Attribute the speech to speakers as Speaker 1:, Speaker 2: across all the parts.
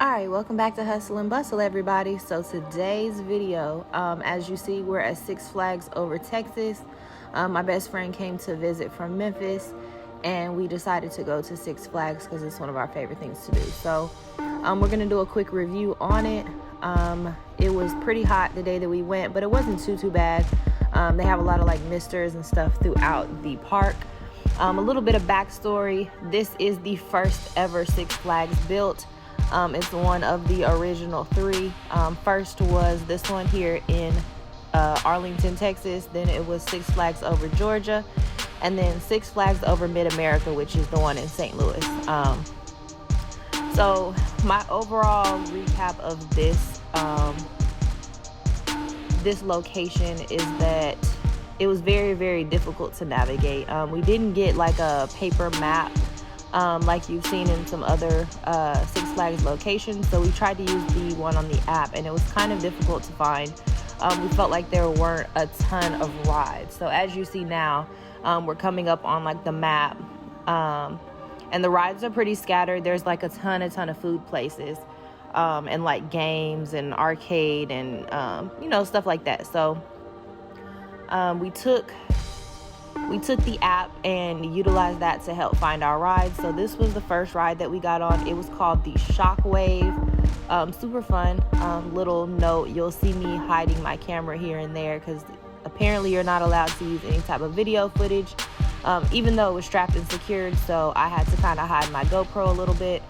Speaker 1: Alright, welcome back to Hustle and Bustle, everybody. So today's video, as you see, we're at Six Flags over Texas. My best friend came to visit from Memphis, and we decided to go to Six Flags because it's one of our favorite things to do. So we're going to do a quick review on it. It was pretty hot the day that we went, but it wasn't too bad. They have a lot of like misters and stuff throughout the park. A little bit of backstory. This is the first ever Six Flags built. It's one of the original three. First was this one here in Arlington, Texas. Then it was Six Flags over Georgia, and then Six Flags over Mid-America, which is the one in St. Louis. So my overall recap of this this location is that it was very difficult to navigate. We didn't get like a paper map like you've seen in some other Six Flags locations. So we tried to use the one on the app, and it was kind of difficult to find. We felt like there weren't a ton of rides. So as you see now, we're coming up on like the map, and the rides are pretty scattered. There's like a ton of food places, and like games and arcade and stuff like that. So we took the app and utilized that to help find our rides. So this was the first ride that we got on. It was called the Shockwave. Super fun. Little note, you'll see me hiding my camera here and there because apparently you're not allowed to use any type of video footage, even though it was strapped and secured. So I had to kind of hide my GoPro a little bit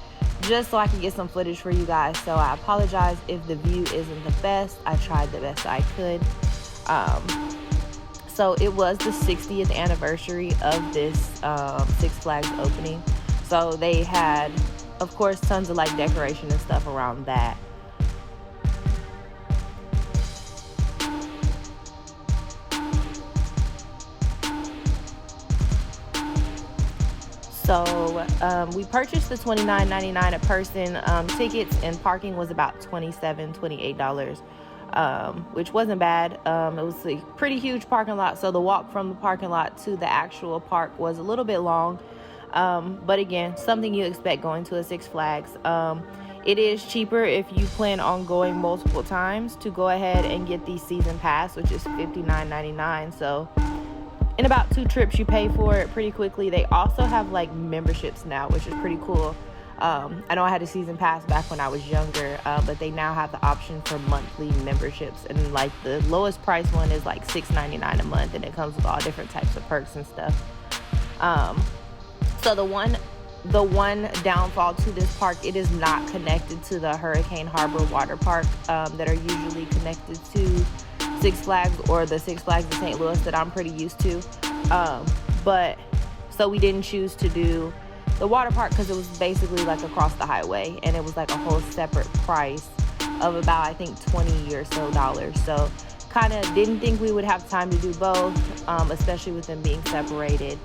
Speaker 1: just so I could get some footage for you guys. So I apologize if the view isn't the best. I tried the best I could. So it was the 60th anniversary of this Six Flags opening. So they had, of course, tons of like decoration and stuff around that. So we purchased the $29.99 a person. Tickets and parking was about $28, which wasn't bad. It was a pretty huge parking lot, so the walk from the parking lot to the actual park was a little bit long, but again, something you expect going to a Six Flags. It is cheaper if you plan on going multiple times to go ahead and get the season pass, which is $59.99. So in about 2 trips you pay for it pretty quickly. They also have like memberships now, which is pretty cool. I know I had a season pass back when I was younger, but they now have the option for monthly memberships, and like the lowest price one is like $6.99 a month, and it comes with all different types of perks and stuff. So the one downfall to this park, it is not connected to the Hurricane Harbor water park that are usually connected to Six Flags, or the Six Flags in St. Louis that I'm pretty used to. But so we didn't choose to do the water park because it was basically like across the highway, and it was like a whole separate price of about, I think, $20 or so. So kind of didn't think we would have time to do both, especially with them being separated.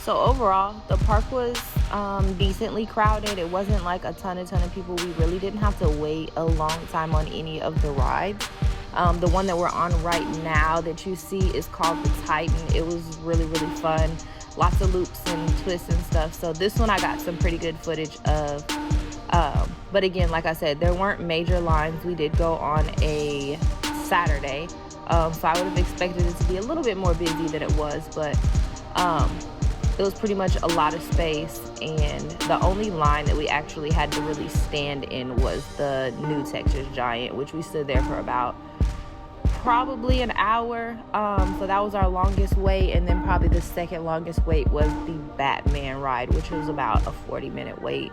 Speaker 1: So overall, the park was decently crowded. It wasn't like a ton of people. We really didn't have to wait a long time on any of the rides. The one that we're on right now that you see is called the Titan. It was really fun. Lots of loops and twists and stuff. So this one I got some pretty good footage of. But again, like I said, there weren't major lines. We did go on a Saturday. So I would have expected it to be a little bit more busy than it was, but it was pretty much a lot of space, and the only line that we actually had to really stand in was the new Texas Giant, which we stood there for about probably an hour. So that was our longest wait, and then probably the second longest wait was the Batman ride, which was about a 40-minute wait.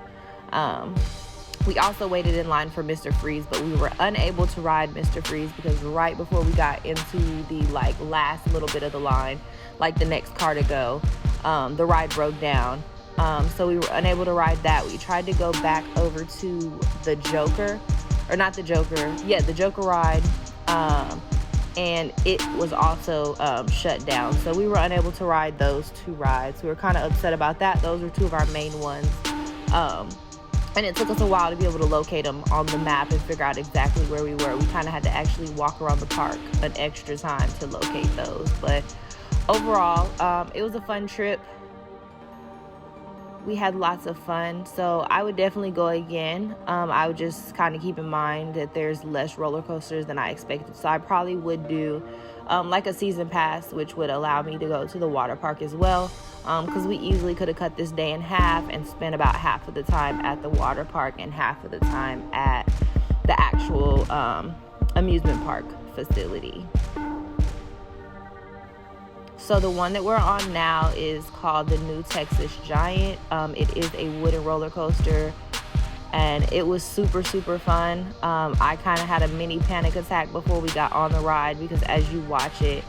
Speaker 1: We also waited in line for Mr. Freeze, but we were unable to ride Mr. Freeze because right before we got into the last little bit of the line, like the next car to go, the ride broke down. So we were unable to ride that. We tried to go back over to the Joker, or not the Joker, yeah, the Joker ride, and it was also shut down. So we were unable to ride those two rides. We were kind of upset about that. Those were two of our main ones. And it took us a while to be able to locate them on the map and figure out exactly where we were. We kind of had to actually walk around the park an extra time to locate those. But overall, it was a fun trip. We had lots of fun, so I would definitely go again. I would just kind of keep in mind that there's less roller coasters than I expected. So I probably would do like a season pass, which would allow me to go to the water park as well. Because we easily could have cut this day in half and spent about half of the time at the water park and half of the time at the actual amusement park facility. So the one that we're on now is called the New Texas Giant. It is a wooden roller coaster, and it was super fun. I kind of had a mini panic attack before we got on the ride, because as you watch it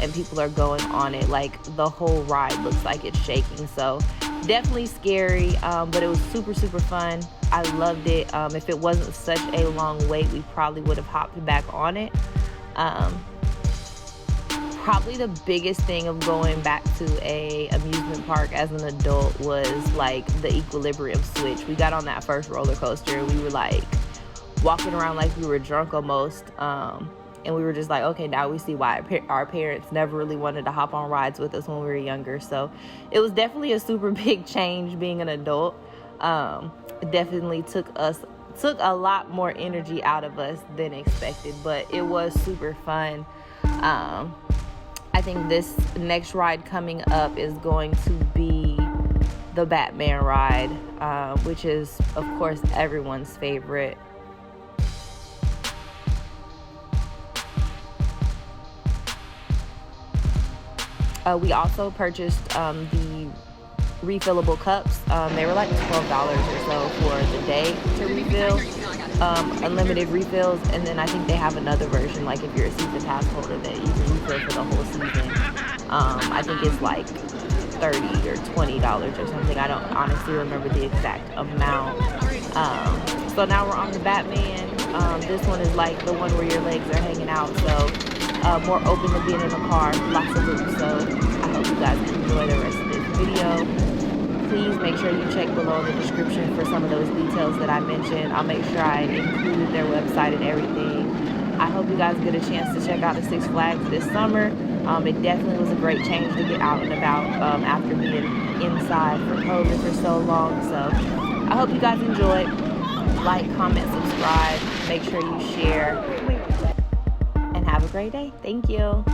Speaker 1: and people are going on it, like the whole ride looks like it's shaking. So definitely scary, but it was super fun. I loved it. If it wasn't such a long wait, we probably would have hopped back on it. Probably the biggest thing of going back to a amusement park as an adult was like the equilibrium switch. We got on that first roller coaster, we were like walking around like we were drunk almost, and we were just like, okay, now we see why our parents never really wanted to hop on rides with us when we were younger. So it was definitely a super big change being an adult. It definitely took a lot more energy out of us than expected, but it was super fun. I think this next ride coming up is going to be the Batman ride, which is, of course, everyone's favorite. We also purchased the refillable cups. They were like $12 or so for the day to refill, unlimited refills. And then I think they have another version, like if you're a season pass holder, that you can refill for the whole season. I think it's like $30 or $20 or something. I don't honestly remember the exact amount. So now we're on the Batman. This one is like the one where your legs are hanging out, so more open to being in the car, lots of loops. So I hope you guys enjoy the rest of this video. Please make sure you check below in the description for some of those details that I mentioned. I'll make sure I include their website and everything. I hope you guys get a chance to check out the Six Flags this summer. It definitely was a great change to get out and about after being inside for COVID for so long. So I hope you guys enjoyed. Like, comment, subscribe, make sure you share, and have a great day. Thank you.